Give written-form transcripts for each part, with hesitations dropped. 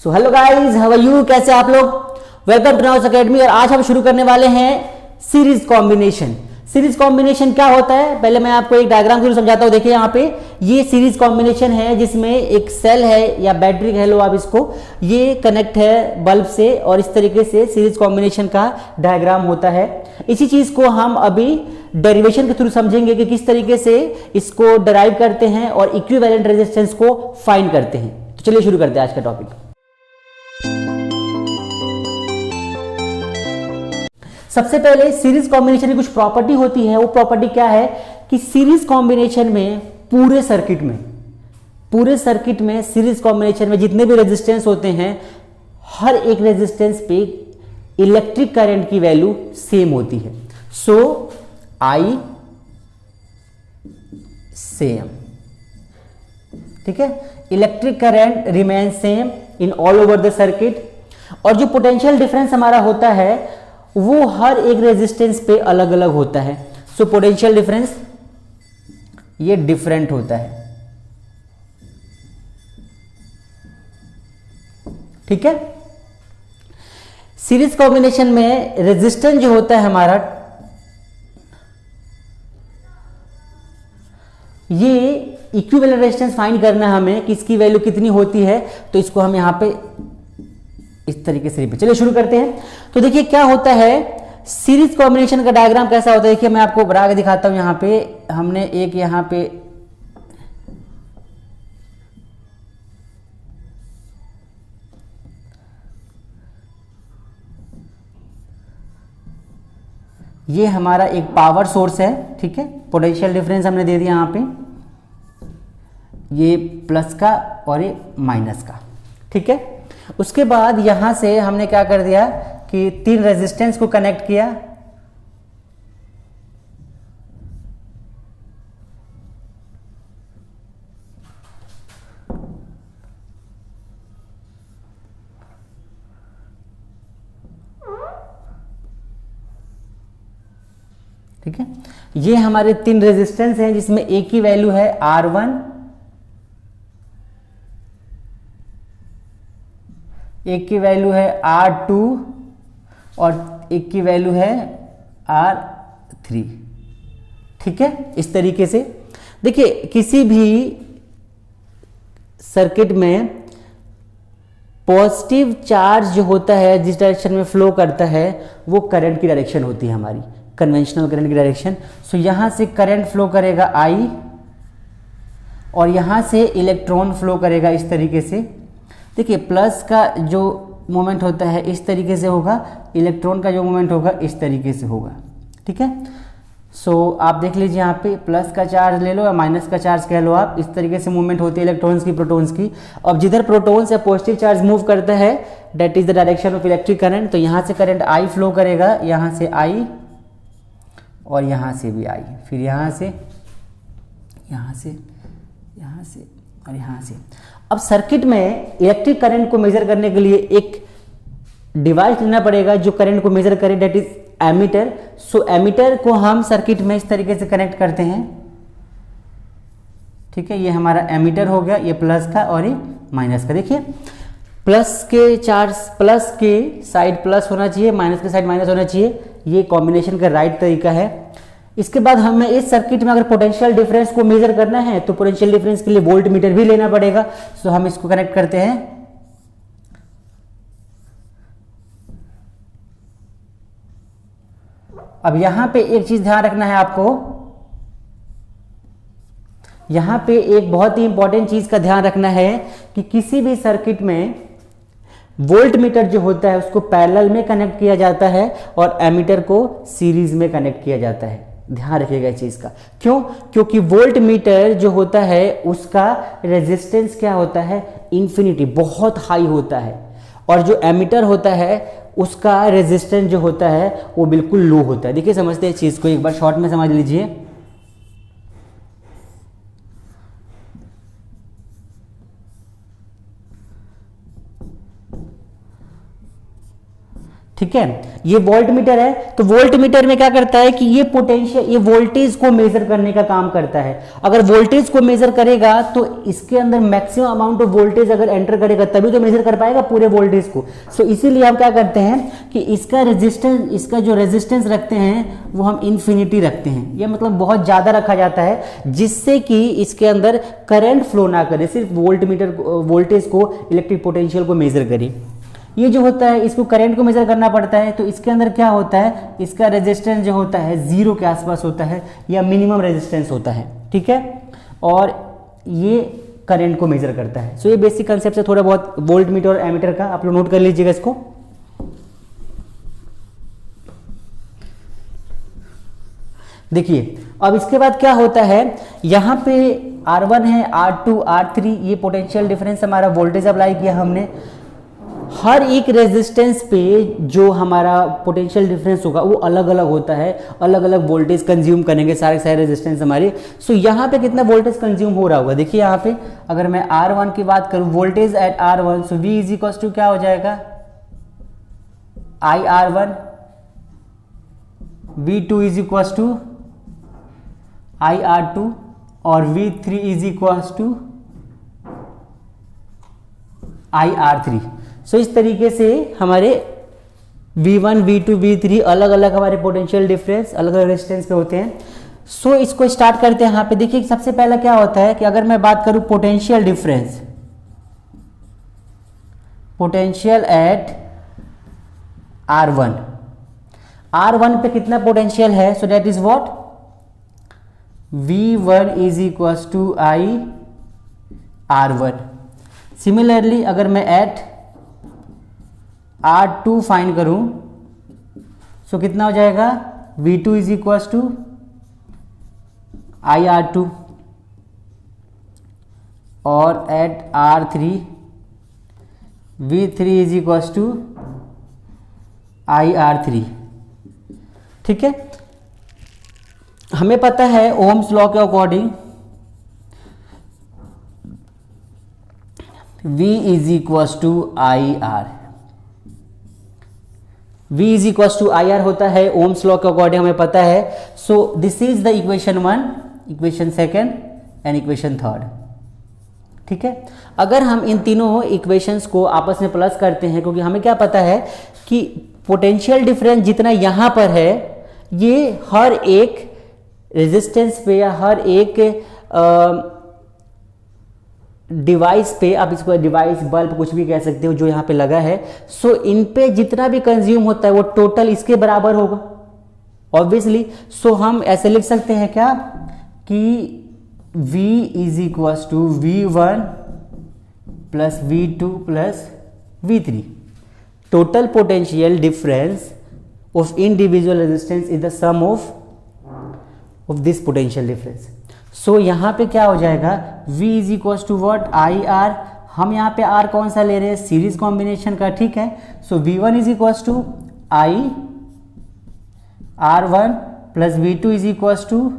So hello guys, how are you? कैसे आप लोग? वेलकम टू नाउस एकेडमी। और आज हम शुरू करने वाले हैं सीरीज कॉम्बिनेशन। सीरीज कॉम्बिनेशन क्या होता है, पहले मैं आपको एक डायग्राम के थ्रू समझाता हूं। देखिए यहाँ पे ये सीरीज कॉम्बिनेशन है जिसमें एक सेल है या बैटरी कह लो आप इसको, ये कनेक्ट है बल्ब से और इस तरीके से सीरीज कॉम्बिनेशन का डायग्राम होता है। इसी चीज को हम अभी डेरिवेशन के थ्रू समझेंगे कि किस तरीके से इसको डराइव करते हैं और इक्विवेलेंट रेजिस्टेंस को फाइंड करते हैं। तो चलिए शुरू करते हैं आज का टॉपिक। सबसे पहले सीरीज कॉम्बिनेशन की कुछ प्रॉपर्टी होती है। वो प्रॉपर्टी क्या है कि सीरीज कॉम्बिनेशन में पूरे सर्किट में सीरीज कॉम्बिनेशन में जितने भी रेजिस्टेंस होते हैं, हर एक रेजिस्टेंस पे इलेक्ट्रिक करंट की वैल्यू सेम होती है। सो आई सेम, ठीक है। Electric current remain same in all over the circuit. और जो पोटेंशियल डिफरेंस हमारा होता है वो हर एक रेजिस्टेंस पे अलग अलग होता है। सो पोटेंशियल डिफरेंस ये डिफरेंट होता है, ठीक है। सीरीज कॉम्बिनेशन में रेजिस्टेंस जो होता है हमारा, ये इक्विवेलेंट रेजिस्टेंस फाइंड करना है हमें कि इसकी वैल्यू कितनी होती है। तो इसको हम यहां पे इस तरीके से चलिए शुरू करते हैं। तो देखिए क्या होता है, सीरीज कॉम्बिनेशन का डायग्राम कैसा होता है। देखिए मैं आपको बना के दिखाता हूं। यहां पे हमने एक यहां पे ये हमारा एक पावर सोर्स है, ठीक है। पोटेंशियल डिफरेंस हमने दे दिया यहां पे, ये प्लस का और ये माइनस का, ठीक है। उसके बाद यहां से हमने क्या कर दिया कि तीन रेजिस्टेंस को कनेक्ट किया। ठीक है, ये हमारे तीन रेजिस्टेंस हैं जिसमें एक की वैल्यू है R1, एक की वैल्यू है R2 और एक की वैल्यू है R3, ठीक है। इस तरीके से देखिए किसी भी सर्किट में पॉजिटिव चार्ज जो होता है जिस डायरेक्शन में फ्लो करता है वो करंट की डायरेक्शन होती है, हमारी कन्वेंशनल करंट की डायरेक्शन। सो यहां से करंट फ्लो करेगा I और यहां से इलेक्ट्रॉन फ्लो करेगा इस तरीके से। देखिए प्लस का जो मोमेंट होता है इस तरीके से होगा, इलेक्ट्रॉन का जो मोमेंट होगा इस तरीके से होगा, ठीक है। सो आप देख लीजिए यहाँ पे प्लस का चार्ज ले लो या माइनस का चार्ज कह लो आप, इस तरीके से मूवमेंट होती है इलेक्ट्रॉन्स की, प्रोटॉन्स की। अब जिधर प्रोटॉन्स या पॉजिटिव चार्ज मूव करता है that is the direction of electric current. तो यहाँ से करंट I फ्लो करेगा, यहाँ से I और यहाँ से भी I, फिर यहाँ से और यहाँ से। अब सर्किट में इलेक्ट्रिक करंट को मेजर करने के लिए एक डिवाइस लेना पड़ेगा जो करंट को मेजर करे, that is ammeter. So ammeter को हम सर्किट में इस तरीके से कनेक्ट करते हैं, ठीक है। ये हमारा एमीटर हो गया, ये प्लस का और ये माइनस का। देखिए प्लस के चार्ज, प्लस के साइड प्लस होना चाहिए, माइनस के साइड माइनस होना चाहिए। ये कॉम्बिनेशन का राइट तरीका है। इसके बाद हमें इस सर्किट में अगर पोटेंशियल डिफरेंस को मेजर करना है तो पोटेंशियल डिफरेंस के लिए वोल्ट मीटर भी लेना पड़ेगा। सो हम इसको कनेक्ट करते हैं। अब यहां पे एक चीज ध्यान रखना है आपको, यहां पे एक बहुत ही इंपॉर्टेंट चीज का ध्यान रखना है कि किसी भी सर्किट में वोल्ट मीटर जो होता है उसको पैरेलल में कनेक्ट किया जाता है और एमीटर को सीरीज में कनेक्ट किया जाता है। ध्यान रखिएगा इस चीज का। क्यों? क्योंकि वोल्ट मीटर जो होता है उसका रेजिस्टेंस क्या होता है, इंफिनिटी, बहुत हाई होता है। और जो एमीटर होता है उसका रेजिस्टेंस जो होता है वो बिल्कुल लो होता है। देखिए समझते हैं इस चीज को, एक बार शॉर्ट में समझ लीजिए। ठीक है, ये वोल्ट मीटर है। तो वोल्ट मीटर में क्या करता है कि ये पोटेंशियल, ये वोल्टेज को मेजर करने का काम करता है। अगर वोल्टेज को मेजर करेगा तो इसके अंदर मैक्सिमम अमाउंट ऑफ वोल्टेज अगर एंटर करेगा तभी तो मेजर कर पाएगा पूरे वोल्टेज को। सो इसीलिए हम क्या करते हैं कि इसका रेजिस्टेंस, इसका जो रेजिस्टेंस रखते हैं वो हम इन्फिनिटी रखते हैं। ये मतलब बहुत ज्यादा रखा जाता है जिससे कि इसके अंदर करंट फ्लो ना करे, सिर्फ वोल्ट मीटर वोल्टेज को, इलेक्ट्रिक पोटेंशियल को मेजर करे। ये जो होता है इसको करंट को मेजर करना पड़ता है, तो इसके अंदर क्या होता है, इसका रेजिस्टेंस जो होता है 0 के आसपास होता है या मिनिमम रेजिस्टेंस होता है। ठीक है, और ये करंट को मेजर करता है। सो ये बेसिक कंसेप्ट है थोड़ा बहुत वोल्ट मीटर और एमीटर का, आप लोग नोट कर लीजिएगा इसको। देखिए अब इसके बाद क्या होता है, यहाँ पे R1 है, R2, R3, ये पोटेंशियल डिफरेंस हमारा वोल्टेज अप्लाई किया हमने। हर एक रेजिस्टेंस पे जो हमारा पोटेंशियल डिफरेंस होगा वो अलग अलग होता है, अलग अलग वोल्टेज कंज्यूम करेंगे सारे सारे रेजिस्टेंस हमारे। सो यहाँ पे कितना वोल्टेज कंज्यूम हो रहा होगा, देखिए यहाँ पे अगर मैं R1 की बात करूँ, voltage at R1, so V is equal to क्या हो जाएगा, IR1, V2 is equal to IR2 और V3 is equal to IR3। सो इस तरीके से हमारे V1, V2, V3 अलग अलग हमारे पोटेंशियल डिफरेंस अलग अलग रेजिस्टेंस पे होते हैं। सो इसको स्टार्ट करते हैं। यहाँ पे देखिए सबसे पहला क्या होता है कि अगर मैं बात करूं potential difference, potential at R1, R1 पे कितना पोटेंशियल है, so that is what, V1 is equal to IR1। Similarly अगर मैं एट R2 फाइंड करूं, सो कितना हो जाएगा, V2 is equal to IR2 और eight R3 V3 is equal to IR3। ठीक है, हमें पता है ओम्स लॉ के according V is equal to IR, V is equal to IR होता है ओम्स लॉ के अकॉर्डिंग हमें पता है। सो this is the equation 1, equation 2 and equation 3। ठीक है, अगर हम इन तीनों इक्वेशंस को आपस में प्लस करते हैं, क्योंकि हमें क्या पता है कि पोटेंशियल डिफरेंस जितना यहाँ पर है ये हर एक रेजिस्टेंस पे या हर एक डिवाइस पे, आप इसको डिवाइस बल्ब कुछ भी कह सकते हो जो यहाँ पे लगा है, सो इन पे जितना भी कंज्यूम होता है वो टोटल इसके बराबर होगा ऑब्वियसली। सो हम ऐसे लिख सकते हैं क्या कि V is equal to V1 plus V2 plus V3, total potential difference of individual resistance is the sum of this potential difference. So यहाँ पे क्या हो जाएगा, V is equal to what, IR। हम यहाँ पे R कौन सा ले रहे हैं, सीरीज कॉम्बिनेशन का। ठीक है, so V1 is equal to IR1 plus V2 is equal to,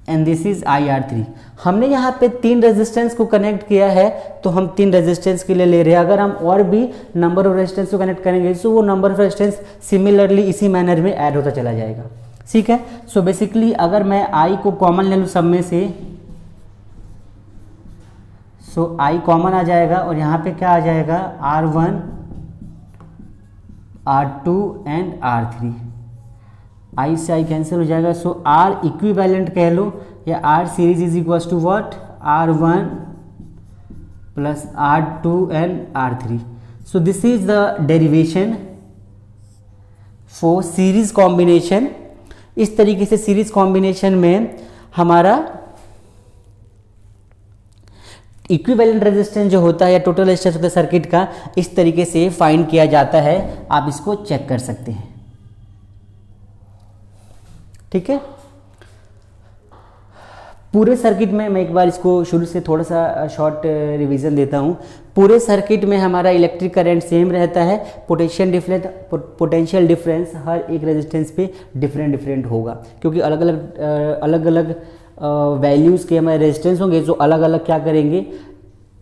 and this is IR3। हमने यहाँ पे 3 रेजिस्टेंस को कनेक्ट किया है तो हम 3 रेजिस्टेंस के लिए ले रहे हैं। अगर हम और भी नंबर ऑफ रेजिस्टेंस को कनेक्ट करेंगे तो वो नंबर ऑफ रेजिस्टेंस सिमिलरली इसी मैनर में ऐड होता चला जाएगा। ठीक है, सो बेसिकली अगर मैं I को कॉमन ले लूँ सब में से, सो I कॉमन आ जाएगा और यहाँ पे क्या आ जाएगा, R1, R2 and R3। I से I कैंसिल हो जाएगा। सो R इक्विवेलेंट कह लो या R series is equal to what, R1 plus R2 and R3। So this is the derivation for series combination. इस तरीके से सीरीज कॉम्बिनेशन में हमारा इक्विवेलेंट रेजिस्टेंस जो होता है या टोटल रेजिस्टेंस होता है सर्किट का, इस तरीके से फाइंड किया जाता है। आप इसको चेक कर सकते हैं। ठीक है, पूरे सर्किट में मैं एक बार इसको शुरू से थोड़ा सा शॉर्ट रिवीजन देता हूँ। पूरे सर्किट में हमारा इलेक्ट्रिक करंट सेम रहता है, पोटेंशियल डिफरेंस हर एक रेजिस्टेंस पे डिफरेंट होगा, क्योंकि अलग अलग वैल्यूज़ के हमारे रेजिस्टेंस होंगे जो अलग अलग क्या करेंगे,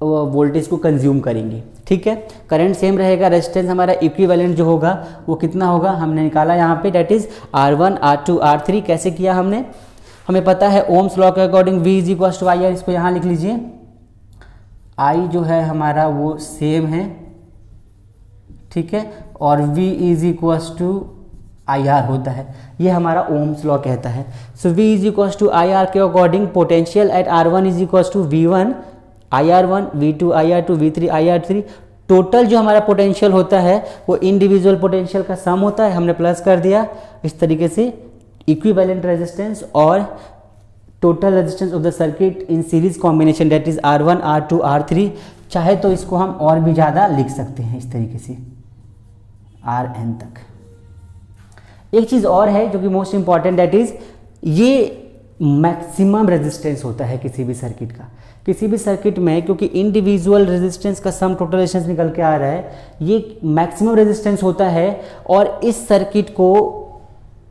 वोल्टेज को कंज्यूम करेंगे। ठीक है, करंट सेम रहेगा, रेजिस्टेंस हमारा इक्विवेलेंट जो होगा वो कितना होगा हमने निकाला यहाँ पे, date is R1 R2 R3। कैसे किया हमने, हमें पता है ओम्स लॉ के according V is equal to IR, इसको यहाँ लिख लीजिए। I जो है हमारा वो सेम है, ठीक है, और V is equal to IR होता है, ये हमारा ओम्स लॉ कहता है। So V is equal to IR के according potential at R1 is equal to V1 IR1 V2 IR2 V3 IR3। Total जो हमारा पोटेंशियल होता है वो इंडिविजुअल पोटेंशियल का सम होता है, हमने प्लस कर दिया। इस तरीके से इक्विवेलेंट रेजिस्टेंस और total resistance of the circuit in series combination that is R1 R2 R3। चाहे तो इसको हम और भी ज़्यादा लिख सकते हैं इस तरीके से Rn तक। एक चीज़ और है जो कि मोस्ट इंपॉर्टेंट, डेट इज ये मैक्सिमम रेजिस्टेंस होता है किसी भी सर्किट का। किसी भी सर्किट में क्योंकि इंडिविजुअल रेजिस्टेंस का सम टोटल रेजिस्टेंस निकल के आ रहा है, ये मैक्सिमम रेजिस्टेंस होता है और इस सर्किट को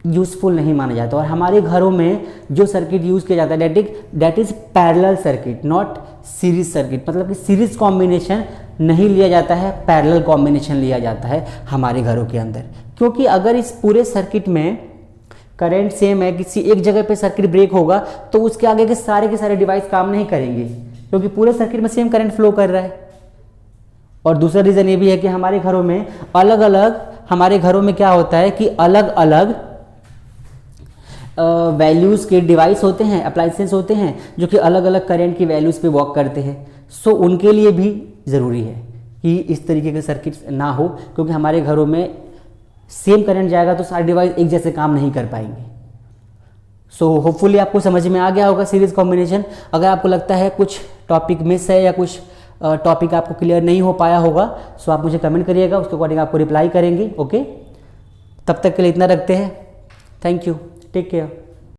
यूजफुल नहीं माना जाता। और हमारे घरों में जो सर्किट यूज किया जाता है that is parallel circuit, not series circuit. मतलब कि सीरीज कॉम्बिनेशन नहीं लिया जाता है, पैरेलल कॉम्बिनेशन लिया जाता है हमारे घरों के अंदर। क्योंकि अगर इस पूरे सर्किट में करंट सेम है, किसी एक जगह पे सर्किट ब्रेक होगा तो उसके आगे के सारे डिवाइस काम नहीं करेंगे, क्योंकि पूरे सर्किट में सेम करंट फ्लो कर रहा है। और दूसरा रीज़न ये भी है कि हमारे घरों में हमारे घरों में क्या होता है कि अलग अलग वैल्यूज़ के डिवाइस होते हैं, अप्लाइंसेस होते हैं जो कि अलग अलग करंट की वैल्यूज़ पे वर्क करते हैं। सो उनके लिए भी ज़रूरी है कि इस तरीके के सर्किट्स ना हो, क्योंकि हमारे घरों में सेम करंट जाएगा तो सारे डिवाइस एक जैसे काम नहीं कर पाएंगे। सो होपफुली आपको समझ में आ गया होगा सीरीज कॉम्बिनेशन। अगर आपको लगता है कुछ टॉपिक मिस है या कुछ टॉपिक आपको क्लियर नहीं हो पाया होगा, सो आप मुझे कमेंट करिएगा, उसके अकॉर्डिंग आपको रिप्लाई करेंगे। ओके, तब तक के लिए इतना रखते हैं। Thank you, take care.